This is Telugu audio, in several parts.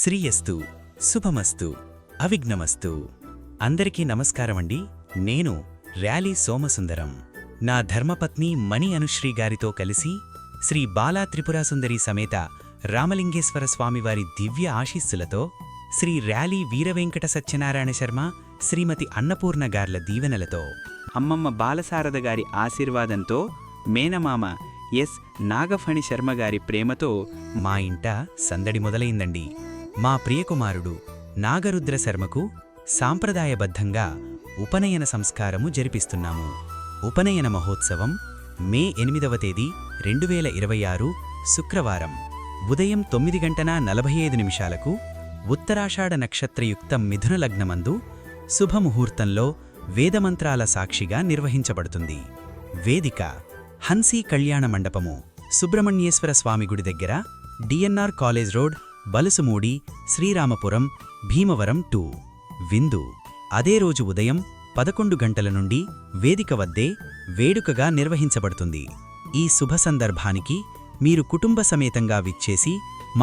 శ్రీయస్తు, శుభమస్తు, అవిఘ్నమస్తు. అందరికీ నమస్కారమండి. నేను ర్యాలీ సోమసుందరం. నా ధర్మపత్ని మణి అనుశ్రీ గారితో కలిసి శ్రీ బాలా త్రిపురాసుందరి సమేత రామలింగేశ్వర స్వామివారి దివ్య ఆశీస్సులతో శ్రీ ర్యాలీ వీరవెంకట సత్యనారాయణ శర్మ, శ్రీమతి అన్నపూర్ణ గార్ల దీవెనలతో, అమ్మమ్మ బాలశారద గారి ఆశీర్వాదంతో, మేనమామ ఎస్ నాగఫణి శర్మ గారి ప్రేమతో మా ఇంట సందడి మొదలైందండి. మా ప్రియకుమారుడు నాగరుద్ర శర్మకు సాంప్రదాయబద్ధంగా ఉపనయన సంస్కారము జరిపిస్తున్నాము. ఉపనయన మహోత్సవం మే 8వ తేదీ 2026 శుక్రవారం ఉదయం 9:45 ఉత్తరాషాఢ నక్షత్రయుక్తం మిథున లగ్నమందు శుభముహూర్తంలో వేదమంత్రాల సాక్షిగా నిర్వహించబడుతుంది. వేదిక హన్సీ కళ్యాణ మండపము, సుబ్రహ్మణ్యేశ్వర స్వామి గుడి దగ్గర, DNR college road, Balusumudi, Sriramapuram, Bhimavaram 2. విందు అదే రోజు ఉదయం 11 గంటల నుండి వేదిక వద్దే వేడుకగా నిర్వహించబడుతుంది. ఈ శుభ సందర్భానికి మీరు కుటుంబ సమేతంగా విచ్చేసి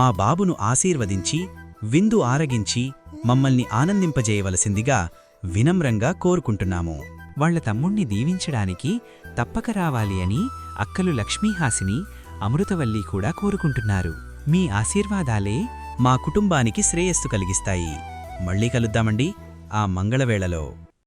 మా బాబును ఆశీర్వదించి విందు ఆరగించి మమ్మల్ని ఆనందింపజేయవలసిందిగా వినమ్రంగా కోరుకుంటున్నాము. వాళ్ల తమ్ముణ్ణి దీవించడానికి తప్పక రావాలి అని అక్కలు లక్ష్మీహాసిని, అమృతవల్లి కూడా కోరుకుంటున్నారు. మీ ఆశీర్వాదాలే మా కుటుంబానికి శ్రేయస్సు కలిగిస్తాయి. మళ్ళీ కలుద్దామండి ఆ మంగళవేళలో.